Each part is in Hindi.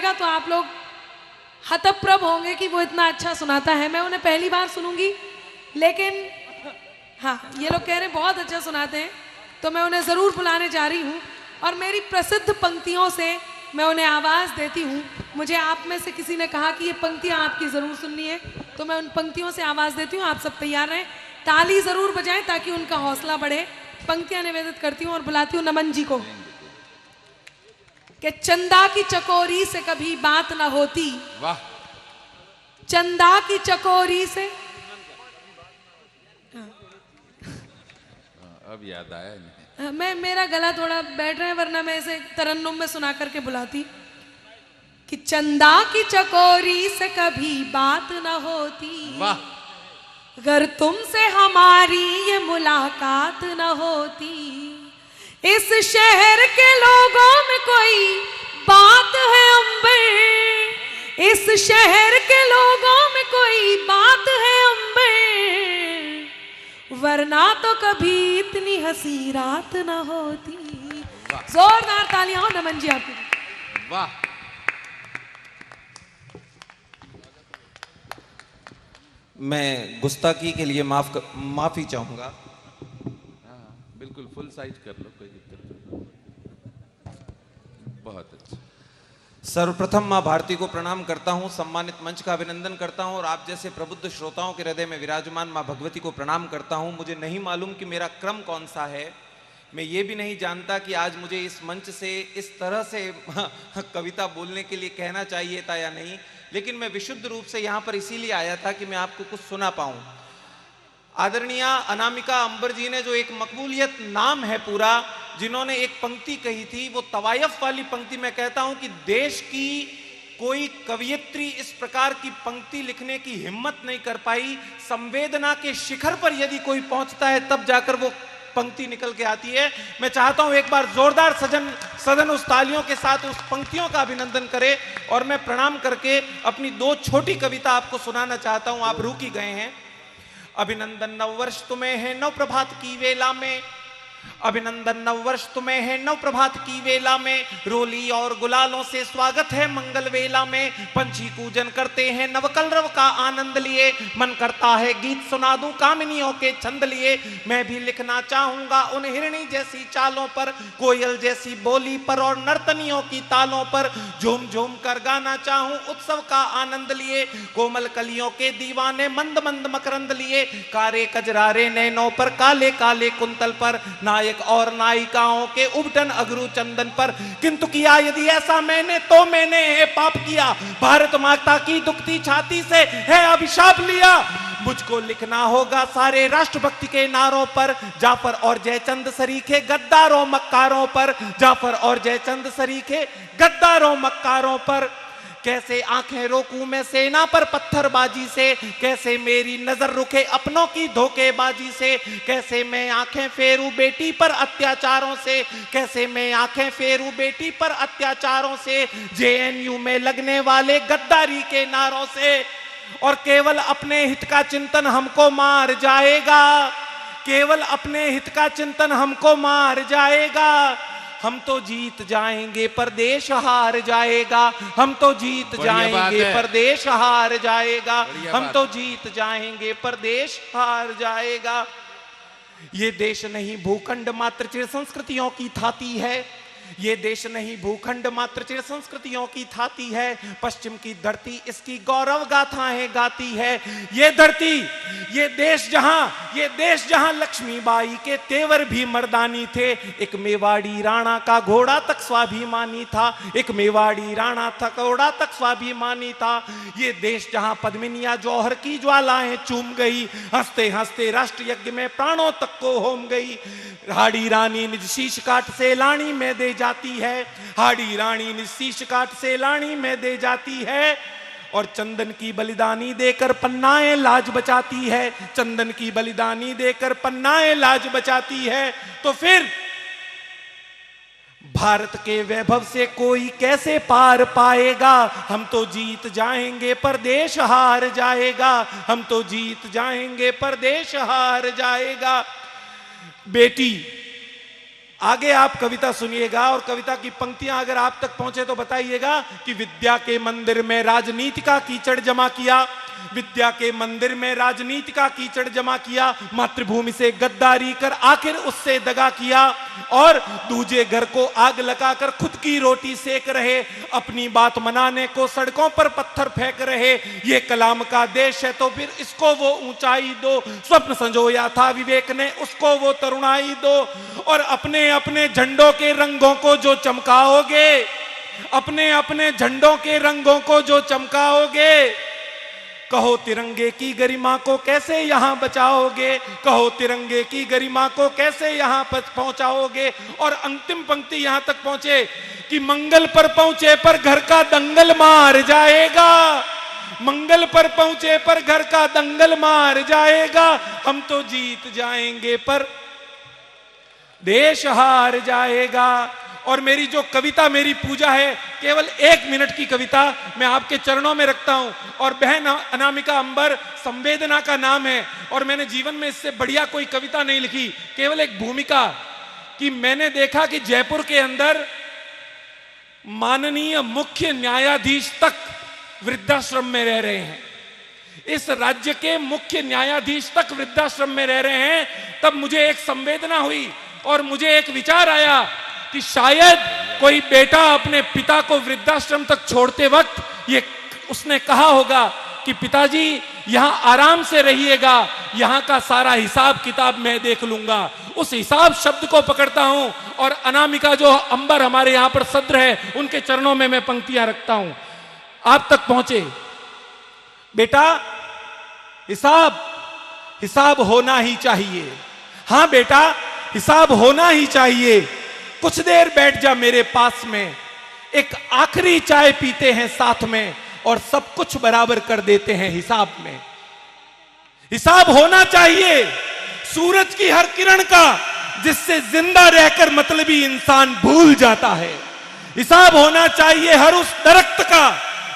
गाएगा तो आप लोग हतप्रभ होंगे कि वो इतना अच्छा सुनाता है। मैं उन्हें पहली बार सुनूंगी, लेकिन हाँ, ये लोग कह रहे हैं बहुत अच्छा सुनाते हैं, तो मैं उन्हें ज़रूर बुलाने जा रही हूँ और मेरी प्रसिद्ध पंक्तियों से मैं उन्हें आवाज़ देती हूँ। मुझे आप में से किसी ने कहा कि ये पंक्तियाँ आपकी ज़रूर सुननी है, तो मैं उन पंक्तियों से आवाज़ देती हूँ। आप सब तैयार रहें, ताली ज़रूर बजाएं ताकि उनका हौसला बढ़े। पंक्तियाँ निवेदित करती हूँ और बुलाती हूँ नमन जी को कि चंदा की चकोरी से कभी बात ना होती। वाह। चंदा की चकोरी से, अब याद आया इन्हें। मैं मेरा गला थोड़ा बैठ रहा है, वरना मैं इसे तरन्नुम में सुना करके बुलाती कि चंदा की चकोरी से कभी बात न होती। वाह। अगर तुमसे हमारी ये मुलाकात न होती। इस शहर के लोगों में कोई बात है अंबर, इस शहर के लोगों में कोई बात है अंबर, वरना तो कभी इतनी हंसी रात न होती। जोरदार तालियां हो नमन जी आपकी। वाह। मैं गुस्ताखी के लिए माफी चाहूंगा। हाँ, बिल्कुल फुल साइज कर लो, कोई दिक्कत नहीं। बहुत अच्छा। सर्वप्रथम मां भारती को प्रणाम करता हूं, सम्मानित मंच का अभिनंदन करता हूं और आप जैसे प्रबुद्ध श्रोताओं के हृदय में विराजमान मां भगवती को प्रणाम करता हूं। मुझे नहीं मालूम कि मेरा क्रम कौन सा है, मैं ये भी नहीं जानता कि आज मुझे इस मंच से इस तरह से कविता बोलने के लिए कहना चाहिए था या नहीं, लेकिन मैं विशुद्ध रूप से यहाँ पर इसीलिए आया था कि मैं आपको कुछ सुना पाऊं। आदरणीय अनामिका अंबर जी ने जो एक मकबूलियत नाम है पूरा, जिन्होंने एक पंक्ति कही थी, वो तवायफ वाली पंक्ति मैं कहता हूं कि देश की कोई कवियत्री इस प्रकार की पंक्ति लिखने की हिम्मत नहीं कर पाई। संवेदना के शिखर पर यदि कोई पहुंचता है तब जाकर वो पंक्ति निकल के आती है। मैं चाहता हूं एक बार जोरदार सदन उस तालियों के साथ उस पंक्तियों का अभिनंदन करे और मैं प्रणाम करके अपनी दो छोटी कविता आपको सुनाना चाहता हूं। आप रुक ही गए हैं। अभिनंदन नववर्ष तुम्हें है नव प्रभात की वेला में, अभिनंदन नववर्ष तुम्हें है नव प्रभात की वेला में, रोली और गुलालों से स्वागत है मंगल वेला में, पंछी कूजन करते हैं नवकलरव का आनंद लिए, मन करता है गीत सुना दूं कामिनियों के छंद लिए, मैं भी लिखना चाहूंगा उन हिरणी जैसी चालों पर, कोयल जैसी बोली पर और नर्तनियों की तालों पर, झूम झूम कर गाना चाहूं उत्सव का आनंद लिए, कोमल कलियों के दीवाने मंद मंद मकरंद लिए, कारे कजरारे नैनों पर काले काले कुंतल पर, नायक और नायिकाओं के उबटन अगरू चंदन पर, किंतु किया यदि ऐसा मैंने तो मैंने है पाप किया, भारत माता की दुखती छाती से है अभिशाप लिया, मुझको लिखना होगा सारे राष्ट्रभक्ति के नारों पर, जाफर और जयचंद सरीखे गद्दारों मक्कारों पर, जाफर और जयचंद सरीखे गद्दारों मक्कारों पर, कैसे आंखें रोकूं मैं सेना पर पत्थरबाजी से, कैसे मेरी नजर रुके अपनों की धोखेबाजी से, कैसे मैं आंखें फेरूं बेटी पर अत्याचारों से, कैसे मैं आंखें फेरूं बेटी पर अत्याचारों से, जेएनयू में लगने वाले गद्दारी के नारों से, और केवल अपने हित का चिंतन हमको मार जाएगा, केवल अपने हित का चिंतन हमको मार जाएगा, हम तो जीत जाएंगे पर देश हार जाएगा, हम तो जीत जाएंगे पर देश हार जाएगा, हम तो जीत जाएंगे पर देश हार जाएगा। ये देश नहीं भूखंड मात्र चिर संस्कृतियों की थाती है, ये देश नहीं भूखंड मात्र चिर संस्कृतियों की थाती है, पश्चिम की धरती इसकी गौरव गाथाएं गाती है, ये धरती ये देश जहां लक्ष्मीबाई के तेवर भी मर्दानी थे, एक मेवाड़ी राणा का घोड़ा तक स्वाभिमानी था, एक मेवाड़ी राणा था घोड़ा तक स्वाभिमानी था, ये देश जहां पद्मिनिया जौहर की ज्वालाएं चूम गई, हंसते हंसते राष्ट्र यज्ञ में प्राणों तक को होम गई, हाड़ी रानी निज शीश काट से लाणी में दे जाती है, हाड़ी रानी निज शीश काट से लाणी में दे जाती है, और चंदन की बलिदानी देकर पन्नाएं लाज बचाती है, चंदन की बलिदानी देकर पन्नाएं लाज बचाती है, तो फिर भारत के वैभव से कोई कैसे पार पाएगा, हम तो जीत जाएंगे पर देश हार जाएगा, हम तो जीत जाएंगे पर देश हार जाएगा। बेटी आगे आप कविता सुनिएगा और कविता की पंक्तियां अगर आप तक पहुंचे तो बताइएगा कि विद्या के मंदिर में राजनीति का कीचड़ जमा किया, विद्या के मंदिर में राजनीति का कीचड़ जमा किया, मातृभूमि से गद्दारी कर आखिर उससे दगा किया और दूजे घर को आग लगाकर खुद की रोटी सेक रहे, अपनी बात मनाने को सड़कों पर पत्थर फेंक रहे। ये कलाम का देश है तो फिर इसको वो ऊंचाई दो, स्वप्न संजोया था विवेक ने उसको वो तरुणाई दो। और अपने अपने झंडों के रंगों को जो चमकाओगे, अपने अपने झंडों के रंगों को जो चमकाओगे, कहो तिरंगे की गरिमा को कैसे यहां बचाओगे, कहो तिरंगे की गरिमा को कैसे यहां पहुंचाओगे। और अंतिम पंक्ति यहां तक पहुंचे कि मंगल पर पहुंचे पर घर का दंगल मार जाएगा, मंगल पर पहुंचे पर घर का दंगल मार जाएगा। हम तो जीत जाएंगे पर देश हार जाएगा। और मेरी जो कविता, मेरी पूजा है, केवल 1 मिनट की कविता मैं आपके चरणों में रखता हूं। और बहन अनामिका अंबर संवेदना का नाम है और मैंने जीवन में इससे बढ़िया कोई कविता नहीं लिखी, केवल एक भूमिका कि मैंने देखा कि जयपुर के अंदर माननीय मुख्य न्यायाधीश तक वृद्धाश्रम में रह रहे हैं, इस राज्य के मुख्य न्यायाधीश तक वृद्धाश्रम में रह रहे हैं। तब मुझे एक संवेदना हुई और मुझे एक विचार आया कि शायद कोई बेटा अपने पिता को वृद्धाश्रम तक छोड़ते वक्त ये उसने कहा होगा कि पिताजी यहां आराम से रहिएगा, यहां का सारा हिसाब किताब मैं देख लूंगा। उस हिसाब शब्द को पकड़ता हूं और अनामिका जो अंबर हमारे यहां पर सद्र है, उनके चरणों में मैं पंक्तियां रखता हूं। आप तक पहुंचे बेटा, हिसाब होना ही चाहिए। हां बेटा, हिसाब होना ही चाहिए। कुछ देर बैठ जा मेरे पास में, एक आखिरी चाय पीते हैं साथ में और सब कुछ बराबर कर देते हैं हिसाब में। हिसाब होना चाहिए सूरज की हर किरण का, जिससे जिंदा रहकर मतलबी इंसान भूल जाता है। हिसाब होना चाहिए हर उस दरख्त का,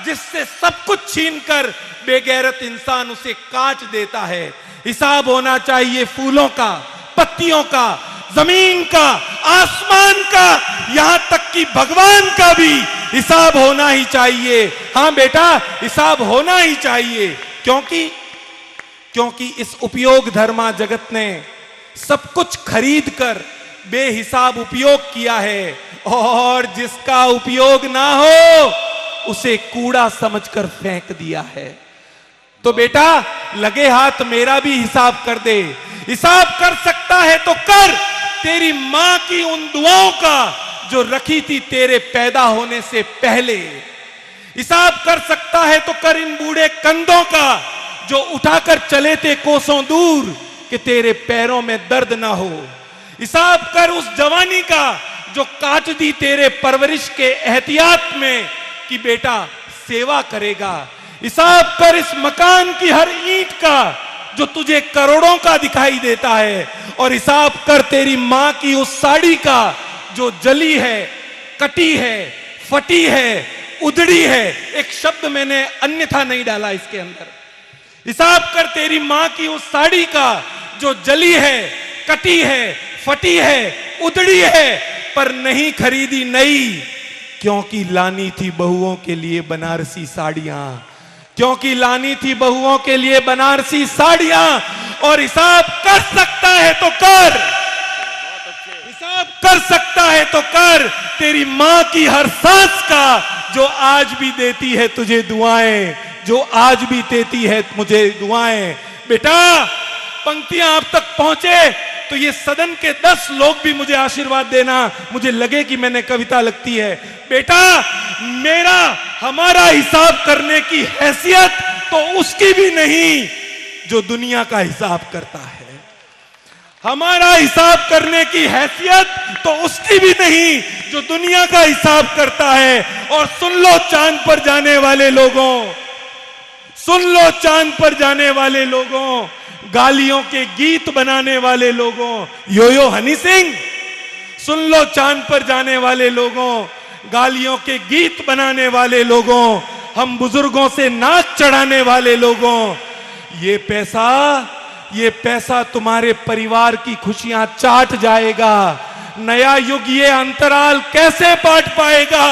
जिससे सब कुछ छीनकर बेगैरत इंसान उसे काट देता है। हिसाब होना चाहिए फूलों का, पत्तियों का, जमीन का, आसमान का, यहां तक कि भगवान का भी हिसाब होना ही चाहिए। हां बेटा, हिसाब होना ही चाहिए, क्योंकि इस उपयोग धर्मा जगत ने सब कुछ खरीद कर बेहिसाब उपयोग किया है और जिसका उपयोग ना हो उसे कूड़ा समझकर फेंक दिया है। तो बेटा, लगे हाथ मेरा भी हिसाब कर दे। हिसाब कर सकता है तो कर तेरी मां की उन दुआओं का जो रखी थी तेरे पैदा होने से पहले। हिसाब कर सकता है तो कर इन बूढ़े कंधों का जो उठाकर चले थे कोसों दूर कि तेरे पैरों में दर्द ना हो। हिसाब कर उस जवानी का जो काट दी तेरे परवरिश के एहतियात में कि बेटा सेवा करेगा। हिसाब कर इस मकान की हर ईंट का जो तुझे करोड़ों का दिखाई देता है, और हिसाब कर तेरी मां की उस साड़ी का जो जली है, कटी है, फटी है, उधड़ी है। एक शब्द मैंने अन्यथा नहीं डाला इसके अंदर। हिसाब कर तेरी मां की उस साड़ी का जो जली है, कटी है, फटी है, उधड़ी है, पर नहीं खरीदी नई, क्योंकि लानी थी बहुओं के लिए बनारसी साड़ियां, क्योंकि लानी थी बहुओं के लिए बनारसी साड़ियां। और हिसाब कर सकता है तो कर, हिसाब कर सकता है तो कर तेरी मां की हर सांस का जो आज भी देती है तुझे दुआएं, जो आज भी देती है मुझे दुआएं। बेटा, पंक्तियां आप तक पहुंचे तो ये सदन के 10 लोग भी मुझे आशीर्वाद देना, मुझे लगे कि मैंने कविता लगती है। बेटा, मेरा हमारा हिसाब करने की हैसियत तो उसकी भी नहीं जो दुनिया का हिसाब करता है। हमारा हिसाब करने की हैसियत तो उसकी भी नहीं जो दुनिया का हिसाब करता है। और सुन लो चांद पर जाने वाले लोगों, सुन लो चांद पर जाने वाले लोगों, गालियों के गीत बनाने वाले लोगों, यो हनी सिंह, सुन लो चांद पर जाने वाले लोगों, गालियों के गीत बनाने वाले लोगों, हम बुजुर्गों से नाच चढ़ाने वाले लोगों, ये पैसा तुम्हारे परिवार की खुशियां चाट जाएगा, नया युग ये अंतराल कैसे पाट पाएगा।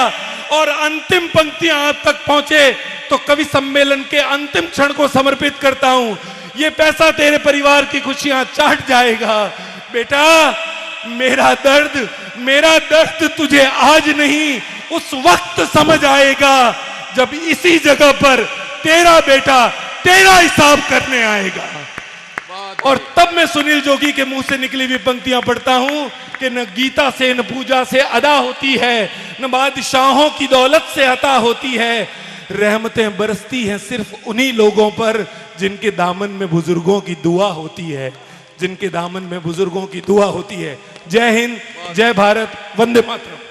और अंतिम पंक्तियां आप तक पहुंचे तो कवि सम्मेलन के अंतिम क्षण को समर्पित करता हूं। ये पैसा तेरे परिवार की खुशियां चाट जाएगा। बेटा, मेरा दर्द तुझे आज नहीं उस वक्त समझ आएगा जब इसी जगह पर तेरा बेटा तेरा हिसाब करने आएगा। और तब मैं सुनील जोगी के मुंह से निकली हुई पंक्तियां पढ़ता हूं कि न गीता से न पूजा से अदा होती है, न बादशाहों की दौलत से अता होती है। रहमतें बरसती हैं सिर्फ उन्हीं लोगों पर जिनके दामन में बुजुर्गों की दुआ होती है, जिनके दामन में बुजुर्गों की दुआ होती है। जय हिंद, जय भारत, वंदे मातरम।